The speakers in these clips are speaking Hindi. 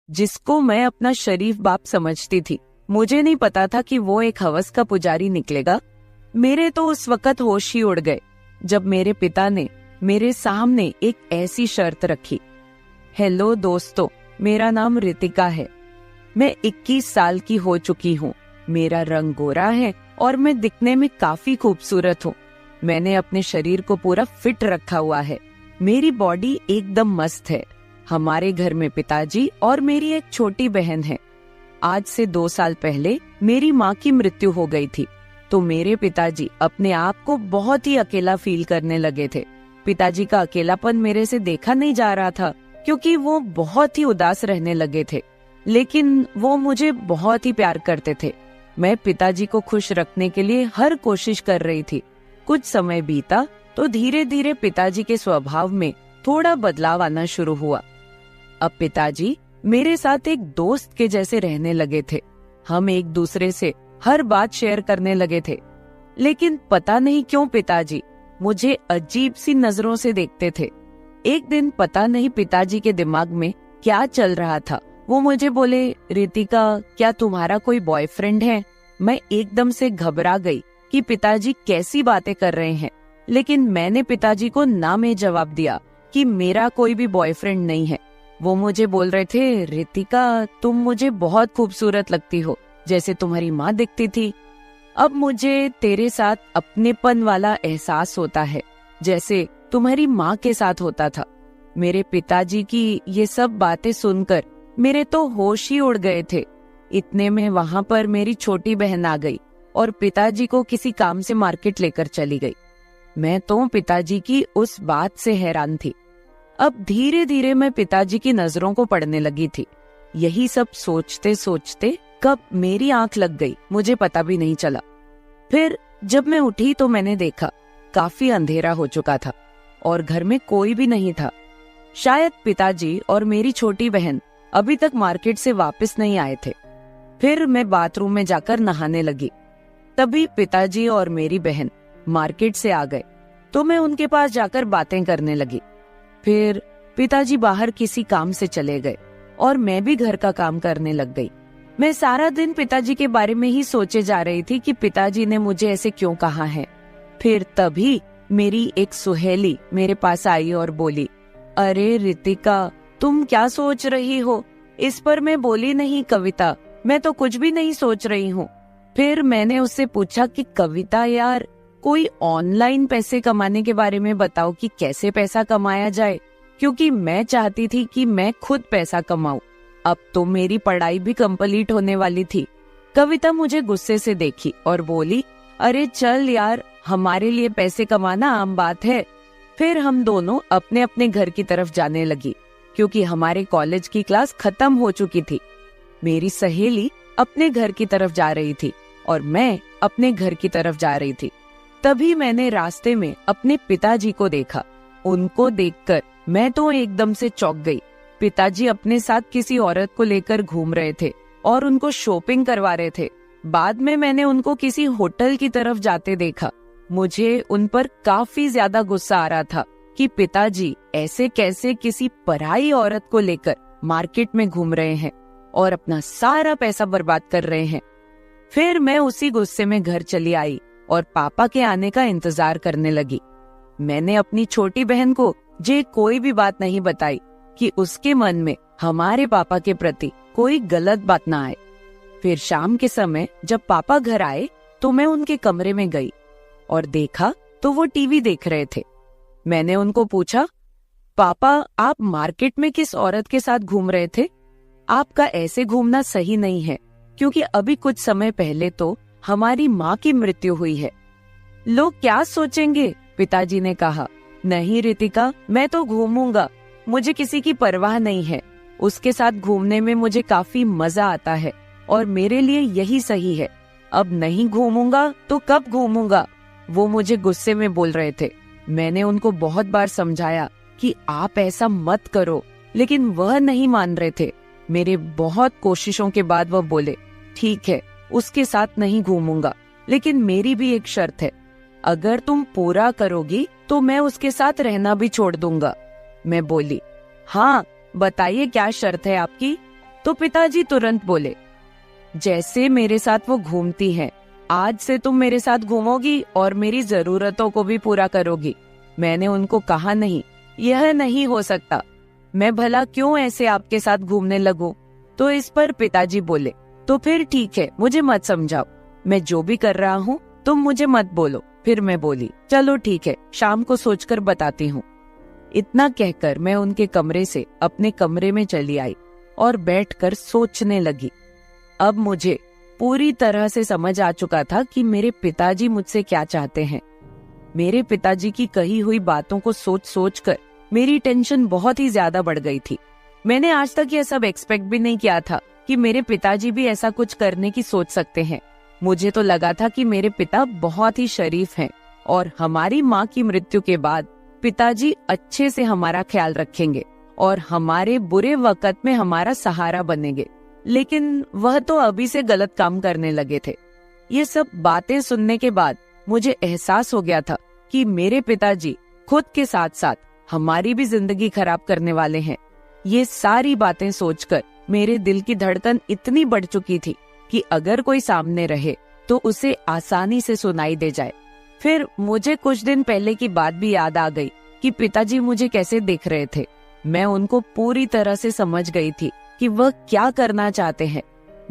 जिसको मैं अपना शरीफ बाप समझती थी। मुझे नहीं पता था कि वो एक हवस का पुजारी निकलेगा। मेरे तो उस वक्त होश ही उड़ गए जब मेरे पिता ने मेरे सामने एक ऐसी शर्त रखी। हेलो दोस्तों, मेरा नाम रितिका है। मैं 21 साल की हो चुकी हूँ। मेरा रंग गोरा है और मैं दिखने में काफी खूबसूरत हूँ। मैंने अपने शरीर को पूरा फिट रखा हुआ है। मेरी बॉडी एकदम मस्त है। हमारे घर में पिताजी और मेरी एक छोटी बहन है। आज से 2 साल पहले मेरी माँ की मृत्यु हो गई थी, तो मेरे पिताजी अपने आप को बहुत ही अकेला फील करने लगे थे। पिताजी का अकेलापन मेरे से देखा नहीं जा रहा था, क्योंकि वो बहुत ही उदास रहने लगे थे। लेकिन वो मुझे बहुत ही प्यार करते थे। मैं पिताजी को खुश रखने के लिए हर कोशिश कर रही थी। कुछ समय बीता तो धीरे धीरे पिताजी के स्वभाव में थोड़ा बदलाव आना शुरू हुआ। अब पिताजी मेरे साथ एक दोस्त के जैसे रहने लगे थे। हम एक दूसरे से हर बात शेयर करने लगे थे। लेकिन पता नहीं क्यों पिताजी मुझे अजीब सी नजरों से देखते थे। एक दिन पता नहीं पिताजी के दिमाग में क्या चल रहा था, वो मुझे बोले, रितिका, क्या तुम्हारा कोई बॉयफ्रेंड है? मैं एकदम से घबरा गई कि पिताजी कैसी बातें कर रहे हैं। लेकिन मैंने पिताजी को ना में जवाब दिया कि मेरा कोई भी बॉयफ्रेंड नहीं है। वो मुझे बोल रहे थे, रितिका, तुम मुझे बहुत खूबसूरत लगती हो, जैसे तुम्हारी माँ दिखती थी। अब मुझे तेरे साथ अपनेपन वाला एहसास होता है, जैसे तुम्हारी माँ के साथ होता था। मेरे पिताजी की ये सब बातें सुनकर मेरे तो होश ही उड़ गए थे। इतने में वहाँ पर मेरी छोटी बहन आ गई और पिताजी को किसी काम से मार्केट लेकर चली गई। मैं तो पिताजी की उस बात से हैरान थी। अब धीरे धीरे मैं पिताजी की नजरों को पढ़ने लगी थी। यही सब सोचते सोचते कब मेरी आंख लग गई मुझे पता भी नहीं चला। फिर जब मैं उठी तो मैंने देखा काफी अंधेरा हो चुका था और घर में कोई भी नहीं था। शायद पिताजी और मेरी छोटी बहन अभी तक मार्केट से वापस नहीं आए थे। फिर मैं बाथरूम में जाकर नहाने लगी। तभी पिताजी और मेरी बहन मार्केट से आ गए, तो मैं उनके पास जाकर बातें करने लगी। फिर पिताजी बाहर किसी काम से चले गए और मैं भी घर का काम करने लग गई। मैं सारा दिन पिताजी के बारे में ही सोचे जा रही थी कि पिताजी ने मुझे ऐसे क्यों कहा है। फिर तभी मेरी एक सुहेली मेरे पास आई और बोली, अरे रितिका, तुम क्या सोच रही हो? इस पर मैं बोली, नहीं कविता, मैं तो कुछ भी नहीं सोच रही हूँ। फिर मैंने उससे पूछा कि कविता यार, कोई ऑनलाइन पैसे कमाने के बारे में बताओ कि कैसे पैसा कमाया जाए, क्योंकि मैं चाहती थी कि मैं खुद पैसा कमाऊं। अब तो मेरी पढ़ाई भी कंप्लीट होने वाली थी। कविता मुझे गुस्से से देखी और बोली, अरे चल यार, हमारे लिए पैसे कमाना आम बात है। फिर हम दोनों अपने अपने घर की तरफ जाने लगी, क्योंकि हमारे कॉलेज की क्लास खत्म हो चुकी थी। मेरी सहेली अपने घर की तरफ जा रही थी और मैं अपने घर की तरफ जा रही थी। तभी मैंने रास्ते में अपने पिताजी को देखा। उनको देखकर मैं तो एकदम से चौंक गई। पिताजी अपने साथ किसी औरत को लेकर घूम रहे थे और उनको शॉपिंग करवा रहे थे। बाद में मैंने उनको किसी होटल की तरफ जाते देखा। मुझे उन पर काफी ज्यादा गुस्सा आ रहा था कि पिताजी ऐसे कैसे किसी पराई औरत को लेकर मार्केट में घूम रहे हैं और अपना सारा पैसा बर्बाद कर रहे हैं। फिर मैं उसी गुस्से में घर चली आई और पापा के आने का इंतजार करने लगी। मैंने अपनी छोटी बहन को जे कोई भी बात नहीं बताई कि उसके मन में हमारे पापा के प्रति कोई गलत बात ना आए। फिर शाम के समय जब पापा घर आए तो मैं उनके कमरे में गई और देखा तो वो टीवी देख रहे थे। मैंने उनको पूछा, पापा, आप मार्केट में किस औरत के साथ घूम रहे थे? आपका ऐसे घूमना सही नहीं है, क्योंकि अभी कुछ समय पहले तो हमारी माँ की मृत्यु हुई है। लोग क्या सोचेंगे? पिताजी ने कहा। नहीं रितिका, मैं तो घूमूंगा, मुझे किसी की परवाह नहीं है। उसके साथ घूमने में मुझे काफी मजा आता है और मेरे लिए यही सही है। अब नहीं घूमूंगा तो कब घूमूंगा? वो मुझे गुस्से में बोल रहे थे। मैंने उनको बहुत बार समझाया कि आप ऐसा मत करो, लेकिन वह नहीं मान रहे थे। मेरे बहुत कोशिशों के बाद वह बोले, ठीक है, उसके साथ नहीं घूमूंगा, लेकिन मेरी भी एक शर्त है। अगर तुम पूरा करोगी तो मैं उसके साथ रहना भी छोड़ दूंगा। मैं बोली, हाँ बताइए क्या शर्त है आपकी? तो पिताजी तुरंत बोले, जैसे मेरे साथ वो घूमती है, आज से तुम मेरे साथ घूमोगी और मेरी जरूरतों को भी पूरा करोगी। मैंने उनको कहा नहीं, यह नहीं हो सकता, मैं भला क्यों ऐसे आपके साथ घूमने लगूं। तो इस पर पिताजी बोले, तो फिर ठीक है, मुझे मत समझाओ, मैं जो भी कर रहा हूँ तुम मुझे मत बोलो। फिर मैं बोली, चलो ठीक है, शाम को सोचकर बताती हूँ। इतना कहकर मैं उनके कमरे से अपने कमरे में चली आई और बैठकर सोचने लगी। अब मुझे पूरी तरह से समझ आ चुका था कि मेरे पिताजी मुझसे क्या चाहते हैं। मेरे पिताजी की कही हुई बातों को सोच सोच कर मेरी टेंशन बहुत ही ज्यादा बढ़ गई थी। मैंने आज तक यह सब एक्सपेक्ट भी नहीं किया था कि मेरे पिताजी भी ऐसा कुछ करने की सोच सकते हैं। मुझे तो लगा था कि मेरे पिता बहुत ही शरीफ हैं और हमारी माँ की मृत्यु के बाद पिताजी अच्छे से हमारा ख्याल रखेंगे और हमारे बुरे वक्त में हमारा सहारा बनेंगे। लेकिन वह तो अभी से गलत काम करने लगे थे। ये सब बातें सुनने के बाद मुझे एहसास हो गया था कि मेरे पिताजी खुद के साथ साथ हमारी भी जिंदगी खराब करने वाले हैं। ये सारी बातें सोचकर मेरे दिल की धड़कन इतनी बढ़ चुकी थी कि अगर कोई सामने रहे तो उसे आसानी से सुनाई दे जाए। फिर मुझे कुछ दिन पहले की बात भी याद आ गई कि पिताजी मुझे कैसे देख रहे थे। मैं उनको पूरी तरह से समझ गई थी कि वह क्या करना चाहते हैं।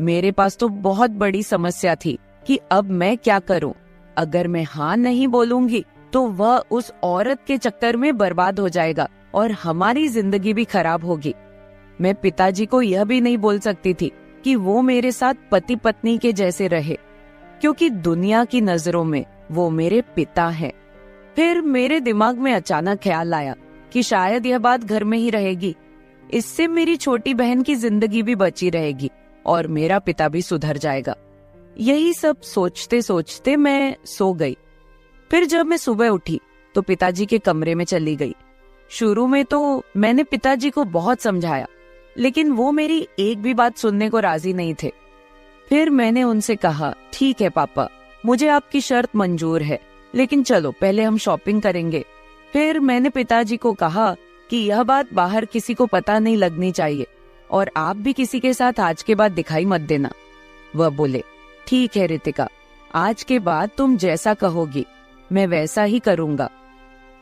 मेरे पास तो बहुत बड़ी समस्या थी कि अब मैं क्या करूं। अगर मैं हाँ नहीं बोलूंगी तो वह उस औरत के चक्कर में बर्बाद हो जाएगा और हमारी जिंदगी भी खराब होगी। मैं पिताजी को यह भी नहीं बोल सकती थी कि वो मेरे साथ पति पत्नी के जैसे रहे, क्योंकि दुनिया की नजरों में वो मेरे पिता हैं। फिर मेरे दिमाग में अचानक ख्याल आया कि शायद यह बात घर में ही रहेगी, इससे मेरी छोटी बहन की जिंदगी भी बची रहेगी और मेरा पिता भी सुधर जाएगा। यही सब सोचते सोचते मैं सो गई। फिर जब मैं सुबह उठी तो पिताजी के कमरे में चली गई। शुरू में तो मैंने पिताजी को बहुत समझाया, लेकिन वो मेरी एक भी बात सुनने को राजी नहीं थे। फिर मैंने उनसे कहा, ठीक है पापा, मुझे आपकी शर्त मंजूर है, लेकिन चलो पहले हम शॉपिंग करेंगे। फिर मैंने पिताजी को कहा कि यह बात बाहर किसी को पता नहीं लगनी चाहिए और आप भी किसी के साथ आज के बाद दिखाई मत देना। वह बोले, ठीक है रितिका, आज के बाद तुम जैसा कहोगी मैं वैसा ही करूंगा।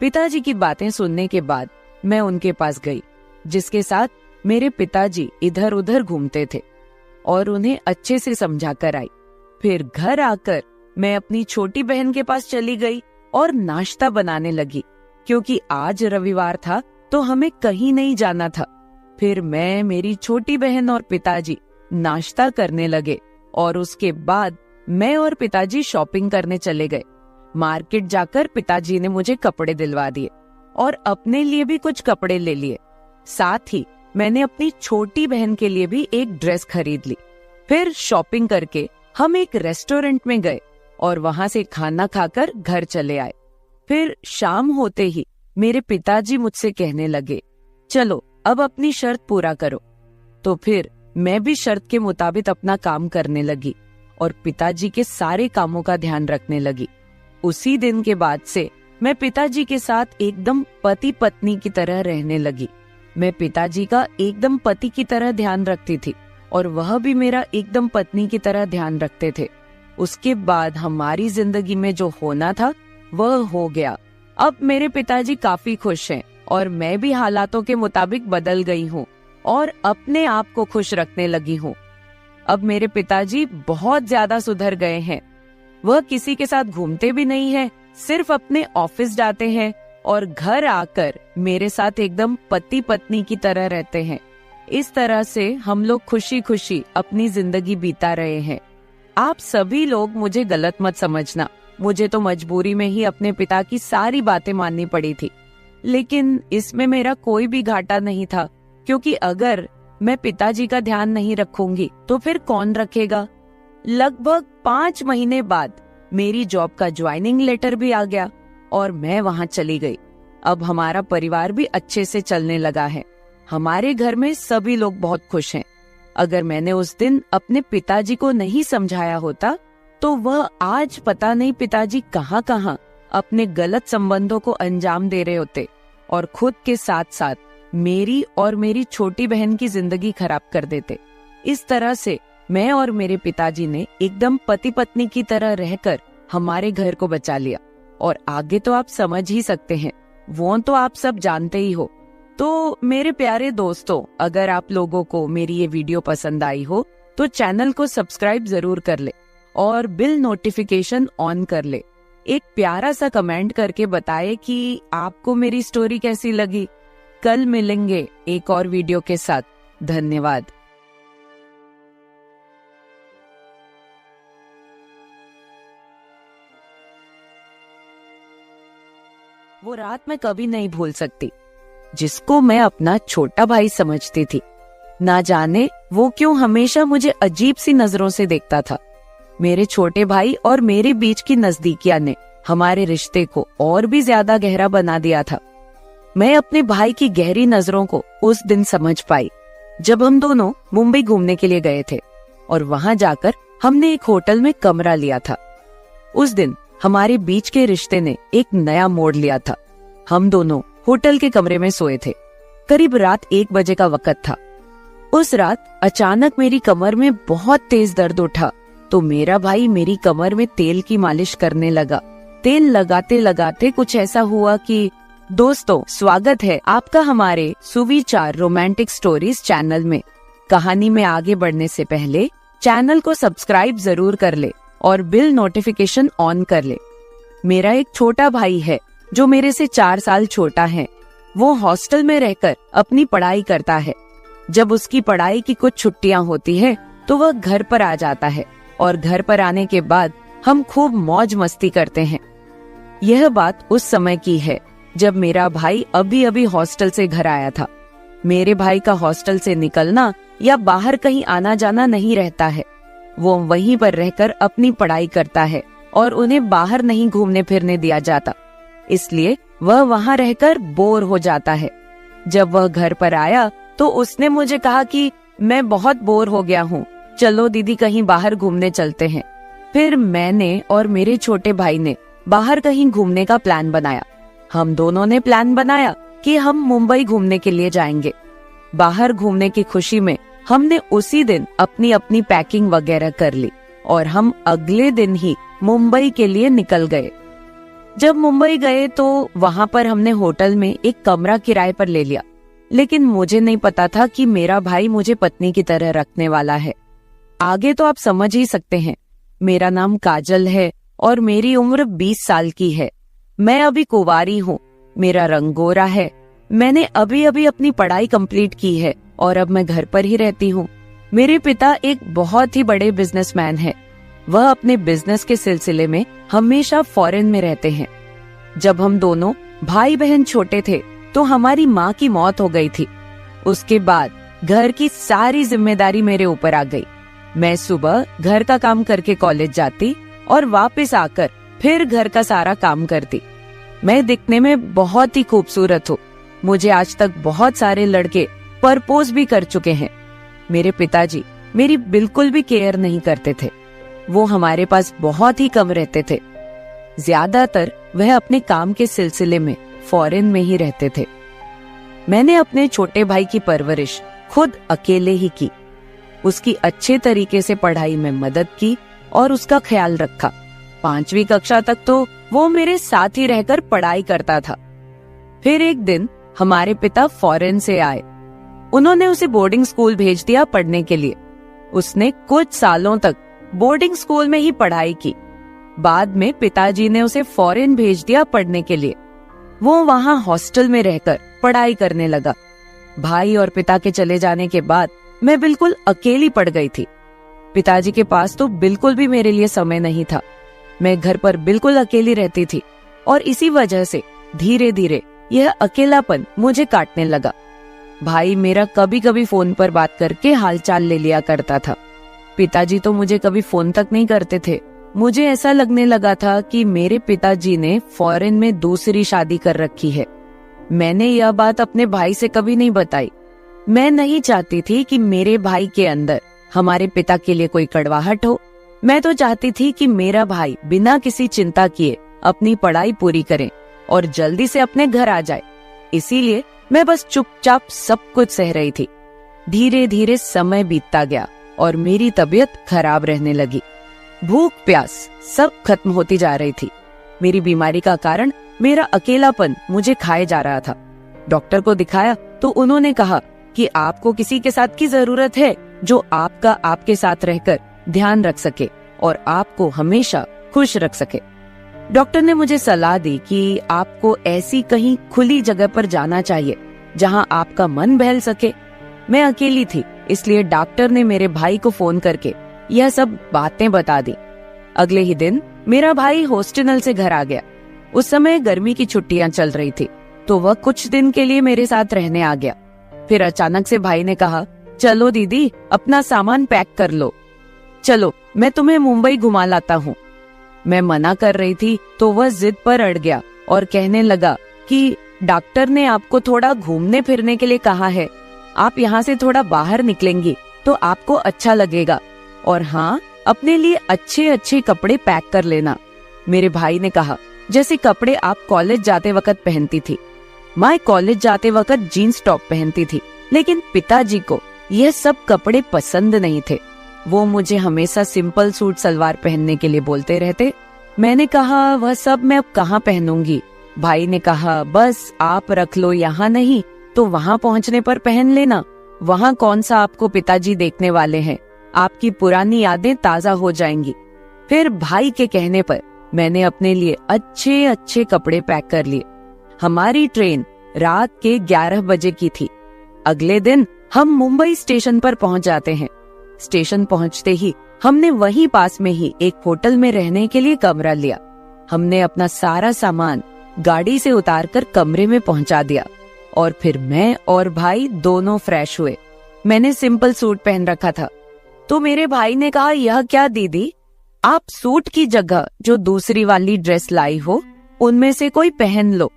पिताजी की बातें सुनने के बाद मैं उनके पास गई, जिसके साथ मेरे पिताजी इधर उधर घूमते थे, और उन्हें अच्छे से समझा कर आई। फिर घर आकर मैं अपनी छोटी बहन के पास चली गई और नाश्ता बनाने लगी, क्योंकि आज रविवार था तो हमें कहीं नहीं जाना था। फिर मैं, मेरी छोटी बहन और पिताजी नाश्ता करने लगे और उसके बाद मैं और पिताजी शॉपिंग करने चले गए। मार्केट जाकर पिताजी ने मुझे कपड़े दिलवा दिए और अपने लिए भी कुछ कपड़े ले लिए। साथ ही मैंने अपनी छोटी बहन के लिए भी एक ड्रेस खरीद ली। फिर शॉपिंग करके हम एक रेस्टोरेंट में गए और वहां से खाना खाकर घर चले आए। फिर शाम होते ही मेरे पिताजी मुझसे कहने लगे, चलो अब अपनी शर्त पूरा करो। तो फिर मैं भी शर्त के मुताबिक अपना काम करने लगी और पिताजी के सारे कामों का ध्यान रखने लगी। उसी दिन के बाद से मैं पिताजी के साथ एकदम पति पत्नी की तरह रहने लगी। मैं पिताजी का एकदम पति की तरह ध्यान रखती थी और वह भी मेरा एकदम पत्नी की तरह ध्यान रखते थे। उसके बाद हमारी जिंदगी में जो होना था वह हो गया। अब मेरे पिताजी काफी खुश हैं और मैं भी हालातों के मुताबिक बदल गई हूँ और अपने आप को खुश रखने लगी हूँ। अब मेरे पिताजी बहुत ज्यादा सुधर गए हैं। वह किसी के साथ घूमते भी नहीं हैं, सिर्फ अपने ऑफिस जाते हैं और घर आकर मेरे साथ एकदम पति पत्नी की तरह रहते हैं। इस तरह से हम लोग खुशी खुशी अपनी जिंदगी बीता रहे हैं। आप सभी लोग मुझे गलत मत समझना, मुझे तो मजबूरी में ही अपने पिता की सारी बातें माननी पड़ी थी, लेकिन इसमें मेरा कोई भी घाटा नहीं था, क्योंकि अगर मैं पिताजी का ध्यान नहीं रखूंगी तो फिर कौन रखेगा। लगभग 5 महीने बाद मेरी जॉब का ज्वाइनिंग लेटर भी आ गया और मैं वहां चली गई। अब हमारा परिवार भी अच्छे से चलने लगा है। हमारे घर में सभी लोग बहुत खुश हैं। अगर मैंने उस दिन अपने पिताजी को नहीं समझाया होता तो वह आज पता नहीं पिताजी कहाँ कहाँ अपने गलत संबंधों को अंजाम दे रहे होते और खुद के साथ साथ मेरी और मेरी छोटी बहन की जिंदगी खराब कर देते। इस तरह से मैं और मेरे पिताजी ने एकदम पति पत्नी की तरह रहकर हमारे घर को बचा लिया। और आगे तो आप समझ ही सकते हैं, वो तो आप सब जानते ही हो। तो मेरे प्यारे दोस्तों, अगर आप लोगों को मेरी ये वीडियो पसंद आई हो तो चैनल को सब्सक्राइब जरूर कर ले और बिल नोटिफिकेशन ऑन कर ले। एक प्यारा सा कमेंट करके बताए कि आपको मेरी स्टोरी कैसी लगी। कल मिलेंगे एक और वीडियो के साथ। धन्यवाद। वो रात मैं कभी नहीं भूल सकती, जिसको मैं अपना छोटा भाई समझती थी। ना जाने वो क्यों हमेशा मुझे अजीब सी नजरों से देखता था। मेरे छोटे भाई और मेरे बीच की नजदीकियां ने हमारे रिश्ते को और भी ज्यादा गहरा बना दिया था। मैं अपने भाई की गहरी नजरों को उस दिन समझ पाई जब हम दोनों मुंबई घूमने के लिए गए थे और वहां जाकर हमने एक होटल में कमरा लिया था। उस दिन हमारे बीच के रिश्ते ने एक नया मोड़ लिया था। हम दोनों होटल के कमरे में सोए थे। करीब रात 1 बजे का वक्त था। उस रात अचानक मेरी कमर में बहुत तेज दर्द उठा तो मेरा भाई मेरी कमर में तेल की मालिश करने लगा। तेल लगाते लगाते कुछ ऐसा हुआ कि दोस्तों, स्वागत है आपका हमारे सुविचार रोमांटिक स्टोरीज चैनल में। कहानी में आगे बढ़ने से पहले चैनल को सब्सक्राइब जरूर कर ले और बिल नोटिफिकेशन ऑन कर ले। मेरा एक छोटा भाई है जो मेरे से 4 साल छोटा है। वो हॉस्टल में रहकर अपनी पढ़ाई करता है। जब उसकी पढ़ाई की कुछ छुट्टियां होती है तो वह घर पर आ जाता है और घर पर आने के बाद हम खूब मौज मस्ती करते हैं। यह बात उस समय की है जब मेरा भाई अभी अभी हॉस्टल से घर आया था। मेरे भाई का हॉस्टल से निकलना या बाहर कहीं आना जाना नहीं रहता है। वो वहीं पर रहकर अपनी पढ़ाई करता है और उन्हें बाहर नहीं घूमने फिरने दिया जाता, इसलिए वह वहां रहकर बोर हो जाता है। जब वह घर पर आया तो उसने मुझे कहा कि मैं बहुत बोर हो गया हूँ, चलो दीदी कहीं बाहर घूमने चलते हैं। फिर मैंने और मेरे छोटे भाई ने बाहर कहीं घूमने का प्लान बनाया। हम दोनों ने प्लान बनाया कि हम मुंबई घूमने के लिए जाएंगे। बाहर घूमने की खुशी में हमने उसी दिन अपनी अपनी पैकिंग वगैरह कर ली और हम अगले दिन ही मुंबई के लिए निकल गए। जब मुंबई गए तो वहां पर हमने होटल में एक कमरा किराए पर ले लिया, लेकिन मुझे नहीं पता था कि मेरा भाई मुझे पत्नी की तरह रखने वाला है। आगे तो आप समझ ही सकते हैं। मेरा नाम काजल है और मेरी उम्र 20 साल की है। मैं अभी कुंवारी हूँ। मेरा रंग गोरा है। मैंने अभी अभी अपनी पढ़ाई कंप्लीट की है और अब मैं घर पर ही रहती हूँ। मेरे पिता एक बहुत ही बड़े बिजनेसमैन हैं। वह अपने बिजनेस के सिलसिले में हमेशा फॉरेन में रहते हैं। जब हम दोनों भाई बहन छोटे थे तो हमारी माँ की मौत हो गई थी। उसके बाद घर की सारी जिम्मेदारी मेरे ऊपर आ गई। मैं सुबह घर का काम करके कॉलेज जाती और वापस आकर फिर घर का सारा काम करती। मैं दिखने में बहुत ही खूबसूरत हूँ। मुझे आज तक बहुत सारे लड़के प्रपोज भी कर चुके हैं। मेरे पिताजी मेरी बिल्कुल भी केयर नहीं करते थे। वो हमारे पास बहुत ही कम रहते थे। ज्यादातर वह अपने काम के सिलसिले में फॉरेन में ही रहते थे। मैंने अपने छोटे भाई की परवरिश खुद अकेले ही की। उसकी अच्छे तरीके से पढ़ाई में मदद की और उसका ख्याल रखा। 5वीं कक्षा तक तो वो मेरे साथ ही रहकर पढ़ाई करता था। फिर एक दिन हमारे पिता फॉरेन से आए। उन्होंने उसे बोर्डिंग स्कूल भेज दिया पढ़ने के लिए। उसने कुछ सालों तक बोर्डिंग स्कूल में ही पढ़ाई की। बाद में पिताजी ने उसे फॉरेन भेज दिया पढ़ने के लिए। वो वहां हॉस्टल में रहकर पढ़ाई करने लगा। भाई और पिता के चले जाने के बाद मैं बिल्कुल अकेली पड़ गई थी। पिताजी के पास तो बिल्कुल भी मेरे लिए समय नहीं था। मैं घर पर बिल्कुल अकेली रहती थी और इसी वजह से धीरे धीरे यह अकेलापन मुझे काटने लगा। भाई मेरा कभी कभी फोन पर बात करके हालचाल ले लिया करता था। पिताजी तो मुझे कभी फोन तक नहीं करते थे। मुझे ऐसा लगने लगा था कि मेरे पिताजी ने फॉरेन में दूसरी शादी कर रखी है। मैंने यह बात अपने भाई से कभी नहीं बताई। मैं नहीं चाहती थी कि मेरे भाई के अंदर हमारे पिता के लिए कोई कड़वाहट हो। मैं तो चाहती थी कि मेरा भाई बिना किसी चिंता किए अपनी पढ़ाई पूरी करे और जल्दी से अपने घर आ जाए। इसीलिए मैं बस चुपचाप सब कुछ सह रही थी। धीरे धीरे समय बीतता गया और मेरी तबीयत खराब रहने लगी। भूख प्यास सब खत्म होती जा रही थी। मेरी बीमारी का कारण मेरा अकेलापन मुझे खाए जा रहा था। डॉक्टर को दिखाया तो उन्होंने कहा कि आपको किसी के साथ की जरूरत है जो आपका आपके साथ रहकर ध्यान रख सके और आपको हमेशा खुश रख सके। डॉक्टर ने मुझे सलाह दी कि आपको ऐसी कहीं खुली जगह पर जाना चाहिए जहां आपका मन बहल सके। मैं अकेली थी, इसलिए डॉक्टर ने मेरे भाई को फोन करके यह सब बातें बता दी। अगले ही दिन मेरा भाई हॉस्टल से घर आ गया। उस समय गर्मी की छुट्टियां चल रही थी, तो वह कुछ दिन के लिए मेरे साथ रहने आ गया। फिर अचानक से भाई ने कहा, चलो दीदी अपना सामान पैक कर लो, चलो मैं तुम्हें मुंबई घुमा लाता हूँ। मैं मना कर रही थी तो वह जिद पर अड़ गया और कहने लगा कि डॉक्टर ने आपको थोड़ा घूमने फिरने के लिए कहा है, आप यहाँ से थोड़ा बाहर निकलेंगी तो आपको अच्छा लगेगा, और हाँ अपने लिए अच्छे अच्छे कपड़े पैक कर लेना। मेरे भाई ने कहा, जैसे कपड़े आप कॉलेज जाते वक्त पहनती थी। मैं कॉलेज जाते वक्त जीन्स टॉप पहनती थी, लेकिन पिताजी को यह सब कपड़े पसंद नहीं थे। वो मुझे हमेशा सिंपल सूट सलवार पहनने के लिए बोलते रहते। मैंने कहा वह सब मैं अब कहाँ पहनूंगी। भाई ने कहा बस आप रख लो, यहाँ नहीं तो वहाँ पहुँचने पर पहन लेना। वहाँ कौन सा आपको पिताजी देखने वाले हैं, आपकी पुरानी यादें ताजा हो जाएंगी। फिर भाई के कहने पर मैंने अपने लिए अच्छे अच्छे कपड़े पैक कर लिए। हमारी ट्रेन रात के 11 बजे की थी। अगले दिन हम मुंबई स्टेशन पर पहुंच जाते हैं। स्टेशन पहुंचते ही हमने वहीं पास में ही एक होटल में रहने के लिए कमरा लिया। हमने अपना सारा सामान गाड़ी से उतारकर कमरे में पहुंचा दिया और फिर मैं और भाई दोनों फ्रेश हुए। मैंने सिंपल सूट पहन रखा था, तो मेरे भाई ने कहा, यह क्या दीदी, आप सूट की जगह जो दूसरी वाली ड्रेस लाई हो उनमें से कोई पहन लो।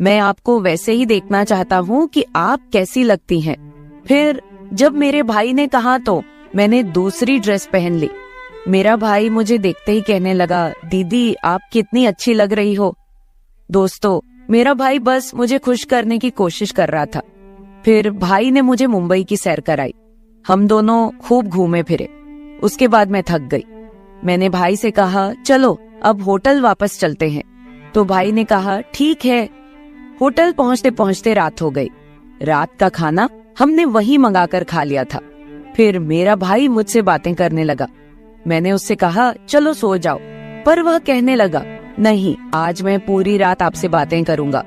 मैं आपको वैसे ही देखना चाहता हूँ कि आप कैसी लगती हैं। फिर जब मेरे भाई ने कहा तो मैंने दूसरी ड्रेस पहन ली। मेरा भाई मुझे देखते ही कहने लगा, दीदी आप कितनी अच्छी लग रही हो। दोस्तों, मेरा भाई बस मुझे खुश करने की कोशिश कर रहा था। फिर भाई ने मुझे मुंबई की सैर कराई। हम दोनों खूब घूमे फिरे। उसके बाद मैं थक गई। मैंने भाई से कहा, चलो अब होटल वापस चलते हैं। तो भाई ने कहा, ठीक है। होटल पहुंचते पहुंचते रात हो गई। रात का खाना हमने वहीं मंगाकर खा लिया था। फिर मेरा भाई मुझसे बातें करने लगा। मैंने उससे कहा, चलो सो जाओ, पर वह कहने लगा, नहीं आज मैं पूरी रात आपसे बातें करूंगा।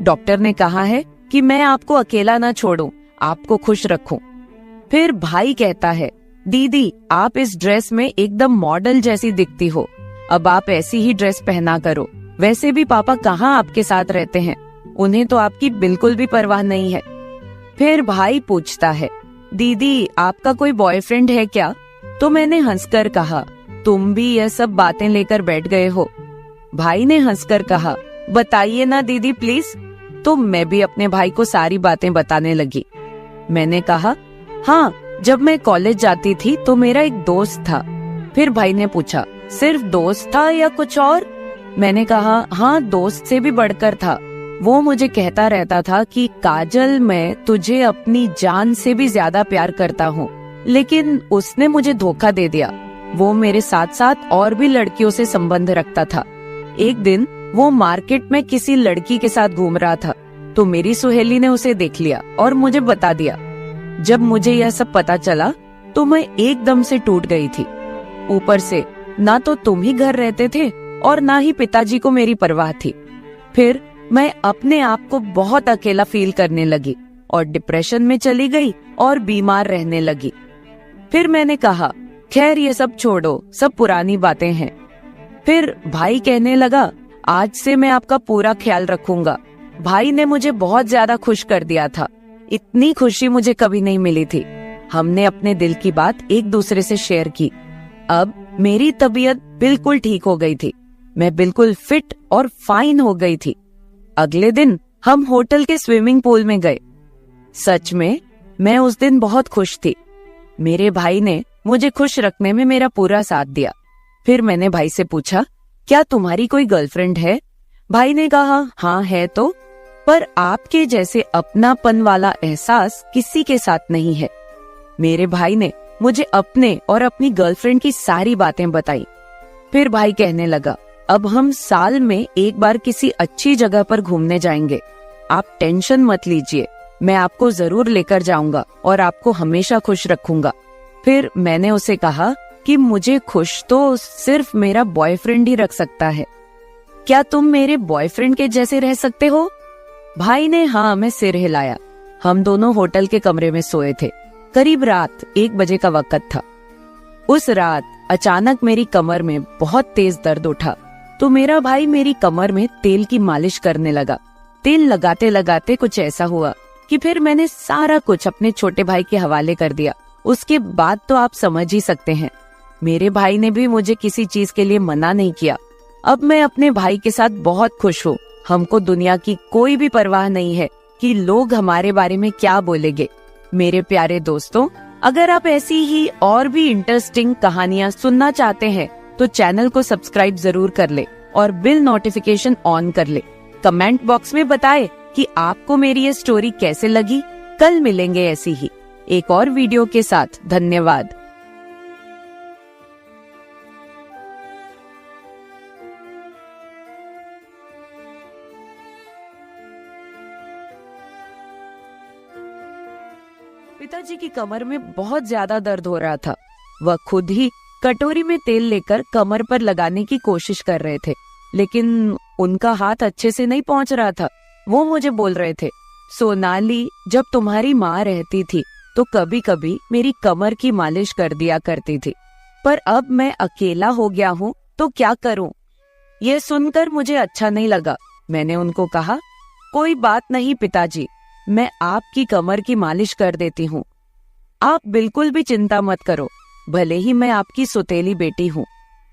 डॉक्टर ने कहा है कि मैं आपको अकेला ना छोड़ूं, आपको खुश रखूं। फिर भाई कहता है, दीदी आप इस ड्रेस में एकदम मॉडल जैसी दिखती हो, अब आप ऐसी ही ड्रेस पहना करो। वैसे भी पापा कहाँ आपके साथ रहते हैं, उन्हें तो आपकी बिल्कुल भी परवाह नहीं है। फिर भाई पूछता है, दीदी आपका कोई बॉयफ्रेंड है क्या? तो मैंने हंसकर कहा, तुम भी यह सब बातें लेकर बैठ गए हो। भाई ने हंसकर कहा, बताइए ना दीदी प्लीज। तो मैं भी अपने भाई को सारी बातें बताने लगी। मैंने कहा, हाँ जब मैं कॉलेज जाती थी तो मेरा एक दोस्त था। फिर भाई ने पूछा, सिर्फ दोस्त था या कुछ और? मैंने कहा, हाँ दोस्त से भी बढ़कर था। वो मुझे कहता रहता था कि काजल मैं तुझे अपनी जान से भी ज्यादा प्यार करता हूँ, लेकिन उसने मुझे धोखा दे दिया। वो मेरे साथ साथ और भी लड़कियों से संबंध रखता था। एक दिन वो मार्केट में किसी लड़की के साथ घूम रहा था, तो मेरी सुहेली ने उसे देख लिया और मुझे बता दिया। जब मुझे यह सब पता चला तो मैं एकदम से टूट गई थी। ऊपर से ना तो तुम ही घर रहते थे और ना ही पिताजी को मेरी परवाह थी। फिर मैं अपने आप को बहुत अकेला फील करने लगी और डिप्रेशन में चली गई और बीमार रहने लगी। फिर मैंने कहा, खैर ये सब छोड़ो, सब पुरानी बातें हैं। फिर भाई कहने लगा, आज से मैं आपका पूरा ख्याल रखूंगा। भाई ने मुझे बहुत ज्यादा खुश कर दिया था। इतनी खुशी मुझे कभी नहीं मिली थी। हमने अपने दिल की बात एक दूसरे से शेयर की। अब मेरी तबीयत बिल्कुल ठीक हो गई थी। मैं बिल्कुल फिट और फाइन हो गई थी। अगले दिन हम होटल के स्विमिंग पूल में गए। सच में मैं उस दिन बहुत खुश थी। मेरे भाई ने मुझे खुश रखने में मेरा पूरा साथ दिया। फिर मैंने भाई से पूछा, क्या तुम्हारी कोई गर्लफ्रेंड है? भाई ने कहा, हाँ है तो, पर आपके जैसे अपनापन वाला एहसास किसी के साथ नहीं है। मेरे भाई ने मुझे अपने और अपनी गर्लफ्रेंड की सारी बातें बताई। फिर भाई कहने लगा, अब हम साल में एक बार किसी अच्छी जगह पर घूमने जाएंगे। आप टेंशन मत लीजिए, मैं आपको जरूर लेकर जाऊंगा और आपको हमेशा खुश रखूंगा। फिर मैंने उसे कहा कि मुझे खुश तो सिर्फ मेरा बॉयफ्रेंड ही रख सकता है। क्या तुम मेरे बॉयफ्रेंड के जैसे रह सकते हो? भाई ने हाँ में सिर हिलाया। हम दोनों होटल के कमरे में सोए थे। करीब रात 1 बजे का वक्त था। उस रात अचानक मेरी कमर में बहुत तेज दर्द उठा, तो मेरा भाई मेरी कमर में तेल की मालिश करने लगा। तेल लगाते लगाते कुछ ऐसा हुआ कि फिर मैंने सारा कुछ अपने छोटे भाई के हवाले कर दिया। उसके बाद तो आप समझ ही सकते हैं, मेरे भाई ने भी मुझे किसी चीज के लिए मना नहीं किया। अब मैं अपने भाई के साथ बहुत खुश हूँ। हमको दुनिया की कोई भी परवाह नहीं है कि लोग हमारे बारे में क्या बोलेंगे। मेरे प्यारे दोस्तों, अगर आप ऐसी ही और भी इंटरेस्टिंग कहानियाँ सुनना चाहते हैं तो चैनल को सब्सक्राइब जरूर कर ले और बिल नोटिफिकेशन ऑन कर ले। कमेंट बॉक्स में बताएं कि आपको मेरी ये स्टोरी कैसे लगी। कल मिलेंगे ऐसी ही एक और वीडियो के साथ। धन्यवाद। पिताजी की कमर में बहुत ज्यादा दर्द हो रहा था। वह खुद ही कटोरी में तेल लेकर कमर पर लगाने की कोशिश कर रहे थे, लेकिन उनका हाथ अच्छे से नहीं पहुंच रहा था। वो मुझे बोल रहे थे, सोनाली, जब तुम्हारी माँ रहती थी तो कभी कभी मेरी कमर की मालिश कर दिया करती थी, पर अब मैं अकेला हो गया हूँ तो क्या करूँ? ये सुनकर मुझे अच्छा नहीं लगा। मैंने उनको कहा, कोई बात नहीं पिताजी, मैं आपकी कमर की मालिश कर देती हूँ। आप बिल्कुल भी चिंता मत करो, भले ही मैं आपकी सौतेली बेटी हूँ।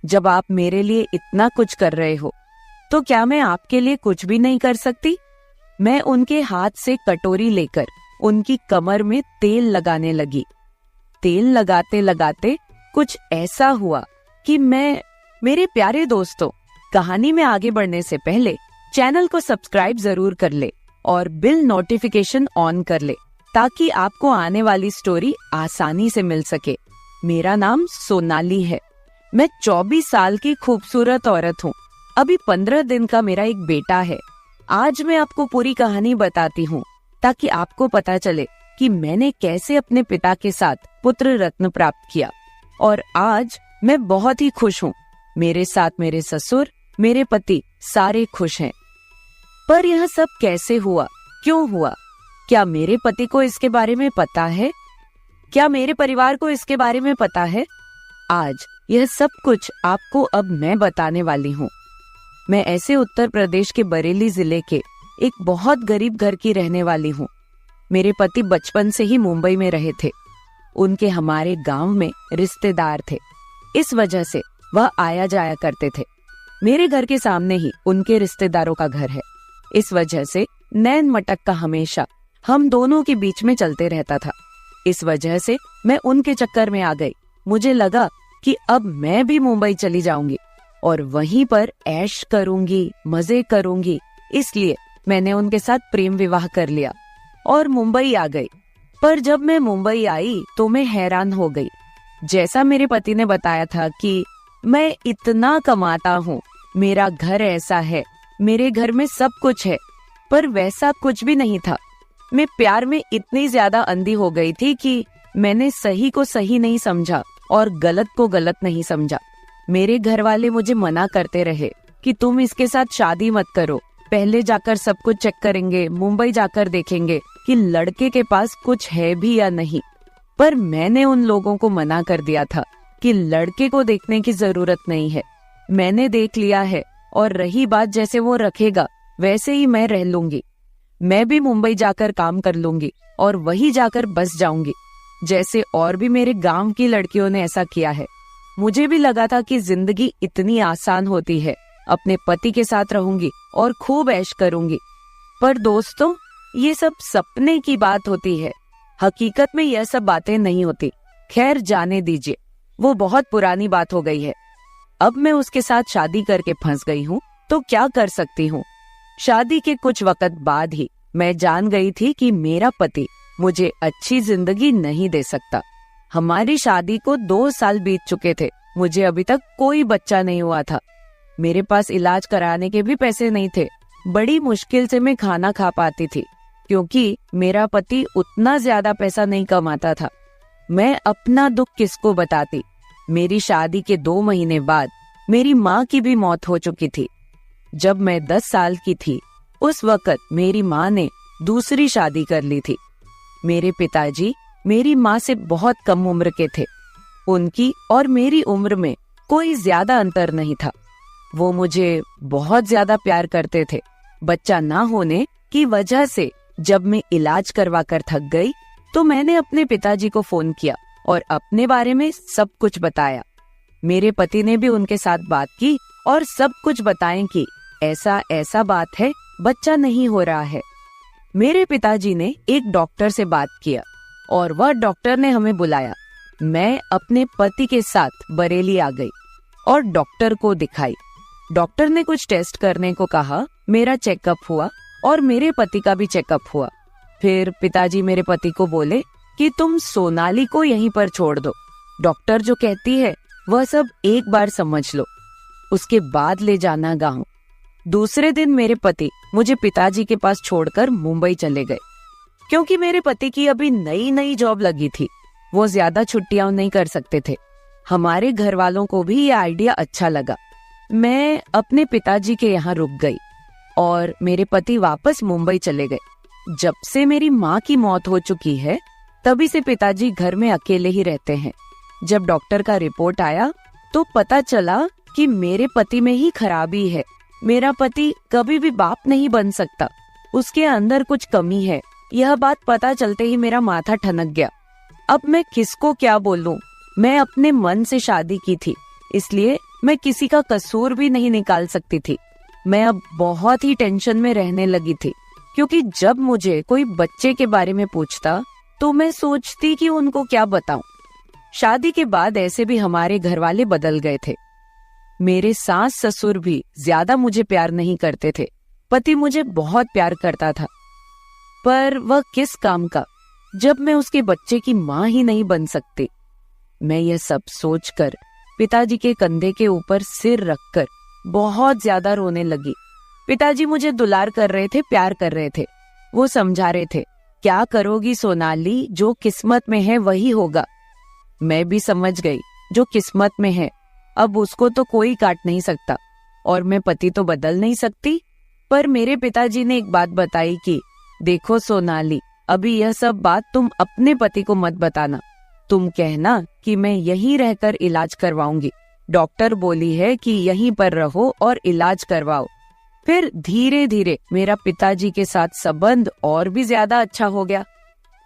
जब आप मेरे लिए इतना कुछ कर रहे हो तो क्या मैं आपके लिए कुछ भी नहीं कर सकती? मैं उनके हाथ से कटोरी लेकर उनकी कमर में तेल लगाने लगी। तेल लगाते लगाते कुछ ऐसा हुआ कि मेरे प्यारे दोस्तों, कहानी में आगे बढ़ने से पहले चैनल को सब्सक्राइब जरूर कर ले और बिल नोटिफिकेशन ऑन कर ले, ताकि आपको आने वाली स्टोरी आसानी से मिल सके। मेरा नाम सोनाली है। मैं 24 साल की खूबसूरत औरत हूँ। अभी 15 दिन का मेरा एक बेटा है। आज मैं आपको पूरी कहानी बताती हूँ ताकि आपको पता चले कि मैंने कैसे अपने पिता के साथ पुत्र रत्न प्राप्त किया। और आज मैं बहुत ही खुश हूँ। मेरे साथ मेरे ससुर, मेरे पति सारे खुश हैं। पर यह सब कैसे हुआ, क्यों हुआ? क्या मेरे पति को इसके बारे में पता है? क्या मेरे परिवार को इसके बारे में पता है? आज यह सब कुछ आपको अब मैं बताने वाली हूँ। मैं ऐसे उत्तर प्रदेश के बरेली जिले के एक बहुत गरीब घर की रहने वाली हूँ। मेरे पति बचपन से ही मुंबई में रहे थे। उनके हमारे गांव में रिश्तेदार थे, इस वजह से वह आया जाया करते थे। मेरे घर के सामने ही उनके रिश्तेदारों का घर है, इस वजह से नैन मटक का हमेशा हम दोनों के बीच में चलते रहता था। इस वजह से मैं उनके चक्कर में आ गई। मुझे लगा कि अब मैं भी मुंबई चली जाऊंगी और वहीं पर ऐश करूंगी, मजे करूंगी। इसलिए मैंने उनके साथ प्रेम विवाह कर लिया और मुंबई आ गई। पर जब मैं मुंबई आई तो मैं हैरान हो गई। जैसा मेरे पति ने बताया था कि मैं इतना कमाता हूँ, मेरा घर ऐसा है, मेरे घर में सब कुछ है, पर वैसा कुछ भी नहीं था। मैं प्यार में इतनी ज्यादा अंधी हो गई थी कि मैंने सही को सही नहीं समझा और गलत को गलत नहीं समझा। मेरे घर वाले मुझे मना करते रहे कि तुम इसके साथ शादी मत करो, पहले जाकर सब कुछ चेक करेंगे, मुंबई जाकर देखेंगे कि लड़के के पास कुछ है भी या नहीं। पर मैंने उन लोगों को मना कर दिया था कि लड़के को देखने की जरूरत नहीं है, मैंने देख लिया है और रही बात जैसे वो रखेगा वैसे ही मैं रह लूंगी। मैं भी मुंबई जाकर काम कर लूंगी और वही जाकर बस जाऊंगी, जैसे और भी मेरे गांव की लड़कियों ने ऐसा किया है। मुझे भी लगा था कि जिंदगी इतनी आसान होती है, अपने पति के साथ रहूंगी और खूब ऐश करूंगी। पर दोस्तों, ये सब सपने की बात होती है, हकीकत में यह सब बातें नहीं होती। खैर जाने दीजिए, वो बहुत पुरानी बात हो गई है। अब मैं उसके साथ शादी करके फंस गई हूँ तो क्या कर सकती हूँ। शादी के कुछ वक्त बाद ही मैं जान गई थी कि मेरा पति मुझे अच्छी जिंदगी नहीं दे सकता। हमारी शादी को 2 साल बीत चुके थे। मुझे अभी तक कोई बच्चा नहीं हुआ था। मेरे पास इलाज कराने के भी पैसे नहीं थे। बड़ी मुश्किल से मैं खाना खा पाती थी, क्योंकि मेरा पति उतना ज्यादा पैसा नहीं कमाता था। मैं अपना दुख किसको बताती। मेरी शादी के 2 महीने बाद मेरी माँ की भी मौत हो चुकी थी। जब मैं 10 साल की थी, उस वक्त मेरी माँ ने दूसरी शादी कर ली थी। मेरे पिताजी मेरी माँ से बहुत कम उम्र के थे। उनकी और मेरी उम्र में कोई ज्यादा अंतर नहीं था। वो मुझे बहुत ज्यादा प्यार करते थे। बच्चा ना होने की वजह से जब मैं इलाज करवा कर थक गई, तो मैंने अपने पिताजी को फोन किया और अपने बारे में सब कुछ बताया। मेरे पति ने भी उनके साथ बात की और सब कुछ बताएं कि ऐसा ऐसा बात है, बच्चा नहीं हो रहा है। मेरे पिताजी ने एक डॉक्टर से बात किया और वह डॉक्टर ने हमें बुलाया। मैं अपने पति के साथ बरेली आ गई और डॉक्टर को दिखाई। डॉक्टर ने कुछ टेस्ट करने को कहा। मेरा चेकअप हुआ और मेरे पति का भी चेकअप हुआ। फिर पिताजी मेरे पति को बोले कि तुम सोनाली को यहीं पर छोड़ दो। डॉक्टर जो कहती है वह सब एक बार समझ लो, उसके बाद ले जाना गांव। दूसरे दिन मेरे पति मुझे पिताजी के पास छोड़कर मुंबई चले गए, क्योंकि मेरे पति की अभी नई नई जॉब लगी थी। वो ज्यादा छुट्टियां नहीं कर सकते थे। हमारे घर वालों को भी ये आइडिया अच्छा लगा। मैं अपने पिताजी के यहाँ रुक गई और मेरे पति वापस मुंबई चले गए। जब से मेरी माँ की मौत हो चुकी है, तभी से पिताजी घर में अकेले ही रहते हैं। जब डॉक्टर का रिपोर्ट आया तो पता चला कि मेरे पति में ही खराबी है। मेरा पति कभी भी बाप नहीं बन सकता, उसके अंदर कुछ कमी है। यह बात पता चलते ही मेरा माथा ठनक गया। अब मैं किसको क्या बोलूं? मैं अपने मन से शादी की थी, इसलिए मैं किसी का कसूर भी नहीं निकाल सकती थी। मैं अब बहुत ही टेंशन में रहने लगी थी, क्योंकि जब मुझे कोई बच्चे के बारे में पूछता तो मैं सोचती कि उनको क्या बताऊं। शादी के बाद ऐसे भी हमारे घर वाले बदल गए थे। मेरे सास ससुर भी ज्यादा मुझे प्यार नहीं करते थे। पति मुझे बहुत प्यार करता था, पर वह किस काम का, जब मैं उसके बच्चे की माँ ही नहीं बन सकती। मैं यह सब सोचकर पिताजी के कंधे के ऊपर सिर रखकर बहुत ज्यादा रोने लगी। पिताजी मुझे दुलार कर रहे थे, प्यार कर रहे थे। वो समझा रहे थे, क्या करोगी सोनाली, जो किस्मत में है वही होगा। मैं भी समझ गई, जो किस्मत में है अब उसको तो कोई काट नहीं सकता, और मैं पति तो बदल नहीं सकती। पर मेरे पिताजी ने एक बात बताई कि देखो सोनाली, अभी यह सब बात तुम अपने पति को मत बताना। तुम कहना कि मैं यहीं रहकर इलाज करवाऊंगी। डॉक्टर बोली है कि यहीं पर रहो और इलाज करवाओ। फिर धीरे धीरे मेरा पिताजी के साथ संबंध और भी ज्यादा अच्छा हो गया।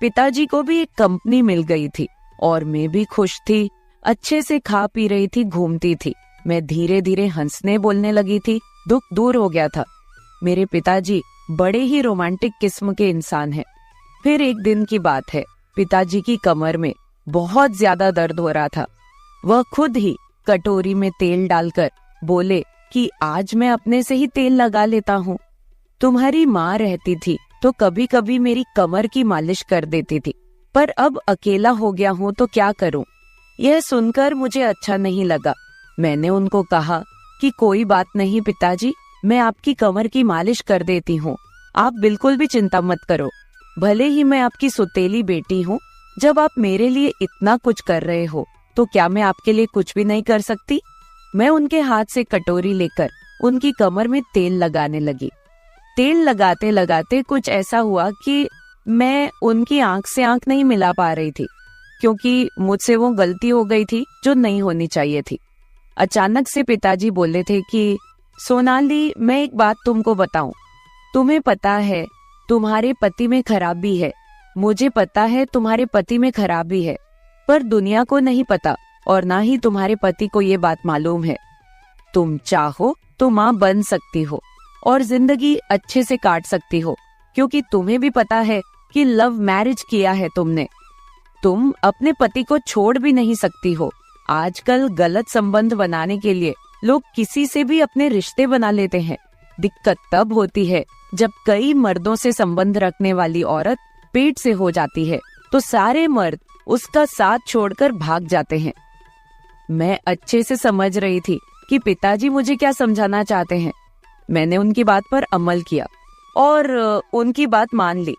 पिताजी को भी एक कंपनी मिल गई थी और मैं भी खुश थी। अच्छे से खा पी रही थी, घूमती थी। मैं धीरे धीरे हंसने बोलने लगी थी। दुख दूर हो गया था। मेरे पिताजी बड़े ही रोमांटिक किस्म के इंसान हैं। फिर एक दिन की बात है, पिताजी की कमर में बहुत ज्यादा दर्द हो रहा था। वह खुद ही कटोरी में तेल डालकर बोले कि आज मैं अपने से ही तेल लगा लेता हूँ। तुम्हारी माँ रहती थी तो कभी कभी मेरी कमर की मालिश कर देती थी, पर अब अकेला हो गया हूँ तो क्या करूँ। यह सुनकर मुझे अच्छा नहीं लगा। मैंने उनको कहा कि कोई बात नहीं पिताजी, मैं आपकी कमर की मालिश कर देती हूँ, आप बिल्कुल भी चिंता मत करो। भले ही मैं आपकी सुतेली बेटी हूँ, जब आप मेरे लिए इतना कुछ कर रहे हो तो क्या मैं आपके लिए कुछ भी नहीं कर सकती। मैं उनके हाथ से कटोरी लेकर उनकी कमर में तेल लगाने लगी। तेल लगाते लगाते कुछ ऐसा हुआ कि मैं उनकी आंख से आंख नहीं मिला पा रही थी, क्योंकि मुझसे वो गलती हो गई थी जो नहीं होनी चाहिए थी। अचानक से पिताजी बोले थे कि सोनाली, मैं एक बात तुमको बताऊं। तुम्हें पता है तुम्हारे पति में खराबी है, मुझे पता है तुम्हारे पति में खराबी है, पर दुनिया को नहीं पता और ना ही तुम्हारे पति को ये बात मालूम है। तुम चाहो तो माँ बन सकती हो और जिंदगी अच्छे से काट सकती हो, क्योंकि तुम्हें भी पता है कि लव मैरिज किया है तुमने। तुम अपने पति को छोड़ भी नहीं सकती हो। आजकल गलत संबंध बनाने के लिए लोग किसी से भी अपने रिश्ते बना लेते हैं। दिक्कत तब होती है जब कई मर्दों से संबंध रखने वाली औरत पेट से हो जाती है, तो सारे मर्द उसका साथ छोड़कर भाग जाते हैं। मैं अच्छे से समझ रही थी कि पिताजी मुझे क्या समझाना चाहते हैं। मैंने उनकी बात पर अमल किया और उनकी बात मान ली,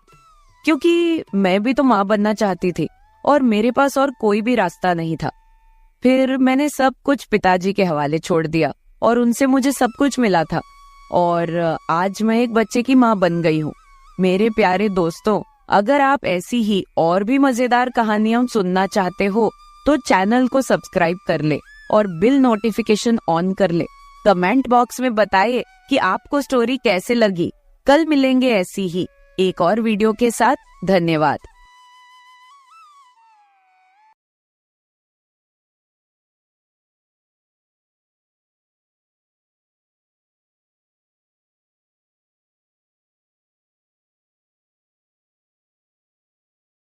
क्योंकि मैं भी तो माँ बनना चाहती थी और मेरे पास और कोई भी रास्ता नहीं था। फिर मैंने सब कुछ पिताजी के हवाले छोड़ दिया और उनसे मुझे सब कुछ मिला था और आज मैं एक बच्चे की माँ बन गई हूँ। मेरे प्यारे दोस्तों, अगर आप ऐसी ही और भी मजेदार कहानियां सुनना चाहते हो तो चैनल को सब्सक्राइब कर ले और बिल नोटिफिकेशन ऑन कर ले। कमेंट बॉक्स में बताइए कि आपको स्टोरी कैसे लगी। कल मिलेंगे ऐसी ही एक और वीडियो के साथ। धन्यवाद।